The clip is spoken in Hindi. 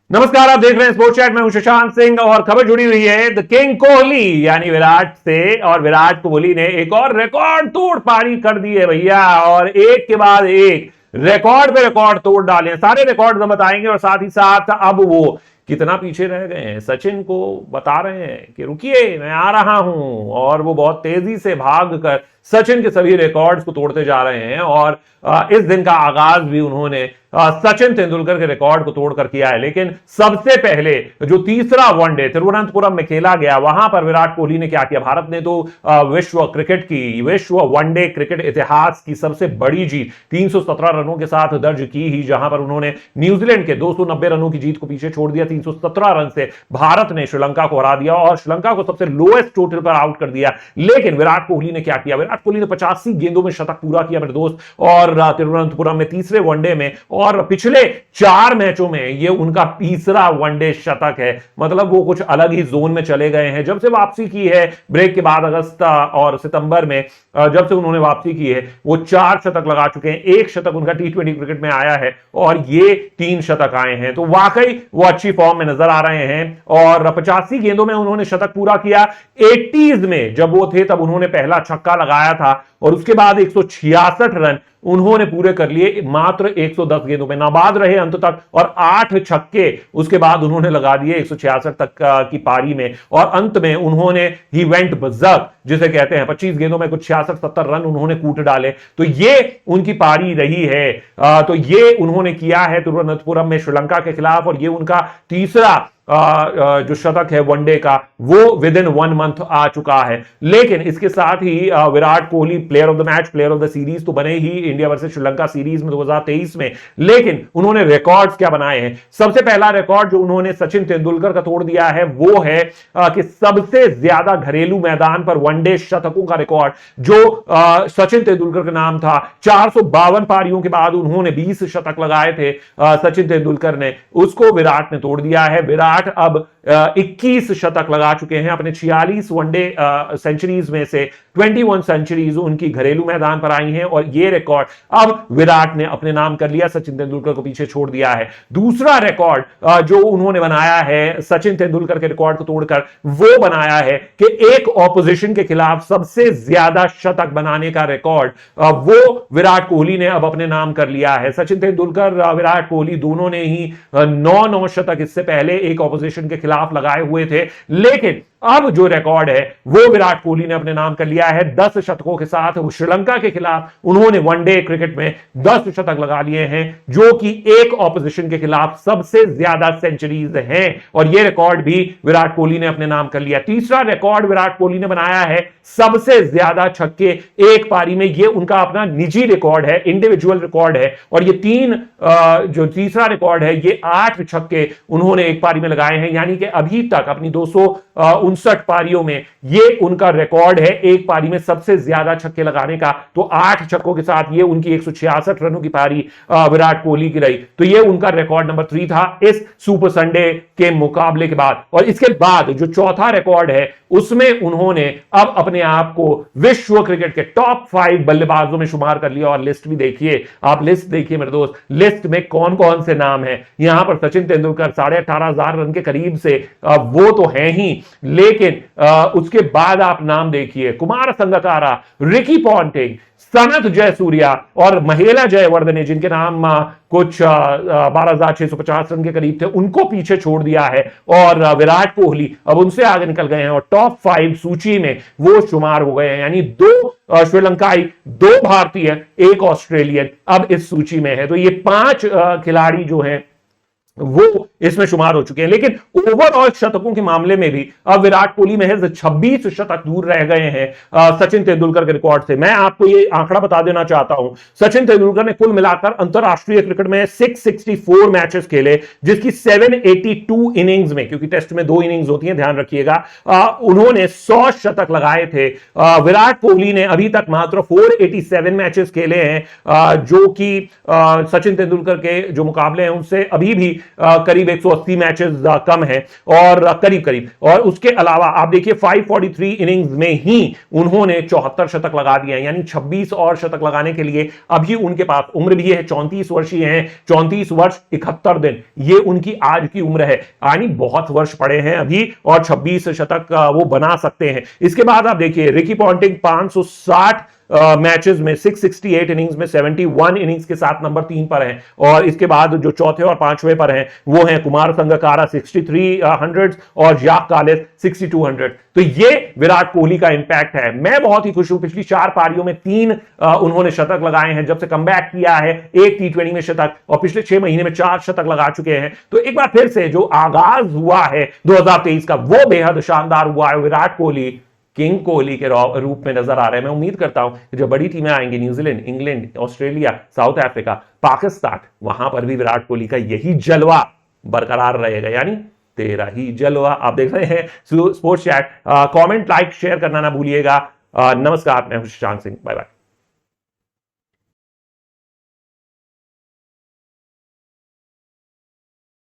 नमस्कार, आप देख रहे हैं स्पोर्ट्स चैट। मैं हूं शशांक सिंह और खबर जुड़ी हुई है द किंग कोहली यानी विराट से। और विराट कोहली ने एक और रिकॉर्ड तोड़ पारी कर दी है भैया, और एक के बाद एक रिकॉर्ड पे रिकॉर्ड तोड़ डाले हैं। सारे रिकॉर्ड हम बताएंगे और साथ ही साथ अब वो कितना पीछे रह गए हैं। सचिन को बता रहे हैं कि रुकिए मैं आ रहा हूं, और वो बहुत तेजी से भाग कर सचिन के सभी रिकॉर्ड्स को तोड़ते जा रहे हैं। और इस दिन का आगाज भी उन्होंने सचिन तेंदुलकर के रिकॉर्ड को तोड़कर किया है। लेकिन सबसे पहले जो तीसरा वनडे तिरुवनंतपुरम में खेला गया, वहां पर विराट कोहली ने क्या किया। भारत ने तो विश्व वनडे क्रिकेट इतिहास की सबसे बड़ी जीत 317 रनों के साथ दर्ज की ही, जहां पर उन्होंने न्यूजीलैंड के 290 रनों की जीत को पीछे छोड़ दिया। 317 रन से भारत ने श्रीलंका को हरा दिया और श्रीलंका को सबसे लोएस्ट टोटल पर आउट कर दिया। लेकिन विराट कोहली ने क्या किया, विराट कोहली ने 85 गेंदों में शतक पूरा किया मेरे दोस्त, और तिरुवनंतपुरम में तीसरे वनडे में, और पिछले 4 मैचों में यह उनका तीसरा वनडे शतक है। मतलब वो कुछ अलग ही जोन में चले गए हैं। जब से वापसी की है ब्रेक के बाद अगस्त और सितंबर में, जब से उन्होंने वापसी की है, वो 4 शतक लगा चुके हैं। 1 शतक उनका T20 क्रिकेट में आया है और ये 3 शतक आए हैं। तो वाकई वो अच्छी फॉर्म में नजर आ रहे हैं। और 85 गेंदों में उन्होंने शतक पूरा किया। 80s में जब वो थे तब उन्होंने पहला छक्का लगाया था, और उसके बाद 166 रन उन्होंने पूरे कर लिए मात्र 110 गेंदों में। नाबाद रहे अंत तक, और 8 छक्के उसके बाद उन्होंने लगा दिए 166 तक की पारी में। और अंत में उन्होंने ही वेंट बज़र्क जिसे कहते हैं, 25 गेंदों में कुछ 66-70 रन उन्होंने कूट डाले। तो ये उनकी पारी रही है। तो ये उन्होंने किया है तिरुवनंतपुरम में श्रीलंका के खिलाफ, और ये उनका तीसरा जो शतक है वनडे का, वो विद इन 1 मंथ आ चुका है। लेकिन इसके साथ ही Virat Kohli player of the match, player of the series तो बने ही इंडिया वर्सेस श्रीलंका सीरीज में 2023 में। लेकिन उन्होंने रिकॉर्ड्स क्या बनाए हैं। सबसे पहला रिकॉर्ड जो उन्होंने सचिन तेंदुलकर का तोड़ दिया है वो है कि सबसे ज्यादा घरेलू मैदान पर वनडे शतकों का रिकॉर्ड जो सचिन तेंदुलकर का नाम था। 452 पारियों के बाद उन्होंने 20 शतक लगाए थे सचिन तेंदुलकर ने, उसको विराट ने तोड़ दिया है। विराट अब 21 शतक लगा चुके हैं अपने 46 वनडे सेंचुरीज में से। 21 सेंचुरीज उनकी घरेलू मैदान पर आई हैं, और यह रिकॉर्ड अब विराट ने अपने नाम कर लिया, सचिन तेंदुलकर को पीछे छोड़ दिया है। दूसरा रिकॉर्ड जो उन्होंने बनाया है सचिन तेंदुलकर के रिकॉर्ड को तोड़कर, वो बनाया है कि एक ऑपोजिशन के खिलाफ सबसे ज्यादा शतक बनाने का रिकॉर्ड वो विराट कोहली ने अब अपने नाम कर लिया है। सचिन तेंदुलकर, विराट कोहली दोनों ने ही 9 शतक इससे पहले एक ऑपोजिशन के खिलाफ लगाए हुए थे। लेकिन अब जो रिकॉर्ड है वो विराट कोहली ने अपने नाम कर लिया है 10 शतकों के साथ। श्रीलंका के खिलाफ उन्होंने वनडे क्रिकेट में 10 शतक लगा लिए हैं, जो कि एक ऑपोजिशन के खिलाफ सबसे ज्यादा सेंचुरीज हैं, और यह रिकॉर्ड भी विराट कोहली ने अपने नाम कर लिया। तीसरा रिकॉर्ड विराट कोहली ने बनाया है सबसे ज्यादा छक्के एक पारी में। यह उनका अपना निजी रिकॉर्ड है, इंडिविजुअल रिकॉर्ड है। और ये जो तीसरा रिकॉर्ड है, ये 8 छक्के उन्होंने एक पारी में लगाए हैं। यानी कि अभी तक अपनी 259 पारियों में ये उनका रिकॉर्ड है, एक पारी में सबसे ज्यादा छक्के लगाने का। तो 8 छक्कों के साथ ये उनकी 166 रनों की पारी विराट कोहली की रही। तो ये उनका रिकॉर्ड नंबर 3 था इस सुपर संडे के मुकाबले के बाद। और इसके बाद जो चौथा रिकॉर्ड है उसमें उन्होंने अब अपने आप को विश्व क्रिकेट के टॉप 5 बल्लेबाजों में शुमार कर लिया। और लिस्ट भी देखिए, आप लिस्ट देखिए मेरे दोस्त, लिस्ट में कौन कौन से नाम हैं। यहां पर सचिन तेंदुलकर 18,500 रन के करीब से वो तो हैं ही, लेकिन उसके बाद आप नाम देखिए, कुमार संगकारा, रिकी पॉन्टिंग, सनथ जयसूर्या और महेला जयवर्धने, जिनके नाम कुछ 12,650 रन के करीब थे, उनको पीछे छोड़ दिया है। और विराट कोहली अब उनसे आगे निकल गए हैं और टॉप 5 सूची में वो शुमार हो गए हैं। यानी 2 श्रीलंकाई, 2 भारतीय, 1 ऑस्ट्रेलियन अब इस सूची में है। तो ये 5 खिलाड़ी जो हैं वो इसमें शुमार हो चुके हैं। लेकिन ओवरऑल शतकों के मामले में भी अब विराट कोहली महज 26 शतक दूर रह गए हैं सचिन तेंदुलकर के रिकॉर्ड से। मैं आपको ये आंकड़ा बता देना चाहता हूं, सचिन तेंदुलकर ने कुल मिलाकर अंतरराष्ट्रीय क्रिकेट में 664 मैचेस खेले, जिसकी 782 इनिंग्स में, क्योंकि टेस्ट में 2 इनिंग्स होती हैं, ध्यान रखिएगा, उन्होंने 100 शतक लगाए थे। विराट कोहली ने अभी तक मात्र 487 मैचेस खेले हैं, जो कि सचिन तेंदुलकर के जो मुकाबले हैं उनसे अभी भी करीब 180 मैचेस कम है और करीब करीब, और उसके अलावा आप देखिए 543 इनिंग्स में ही उन्होंने 74 शतक लगा दिए हैं, यानी 26 और शतक लगाने के लिए अभी उनके पास उम्र भी है, 34 वर्षीय हैं, 34 वर्ष 71 दिन, ये उनकी आज की उम्र है, यानी बहुत वर्ष पड़े हैं अभी और 26 शतक वो बना सकते हैं। इसके बाद आप देखिए रिकी पॉन्टिंग 560 मैचेस में 668 इनिंग्स में 71 इनिंग्स के साथ नंबर 3 पर हैं, और इसके बाद जो चौथे और पांचवें पर हैं वो हैं कुमार संगकारा 6300 और जाक कालिस 6200। तो ये विराट कोहली का इंपैक्ट है। मैं बहुत ही खुश हूं, पिछली 4 पारियों में 3 उन्होंने शतक लगाए हैं जब से कमबैक किया है, 1 टी20 में शतक और पिछले 6 महीने में 4 शतक लगा चुके हैं। तो एक बार फिर से जो आगाज हुआ है 2023 का वो बेहद शानदार हुआ है। विराट कोहली किंग कोहली के रूप में नजर आ रहे हैं। मैं उम्मीद करता हूं कि जो बड़ी टीमें आएंगी, New Zealand, England, Australia, south Africa, Pakistan, वहां पर भी विराट कोहली का यही जलवा बरकरार रहेगा, यानी तेरा ही जलवा। आप देख रहे हैं sports chat. Comment, like, share करना ना भूलिएगा। नमस्कार, मैं हूं शशांक सिंह। Bye bye.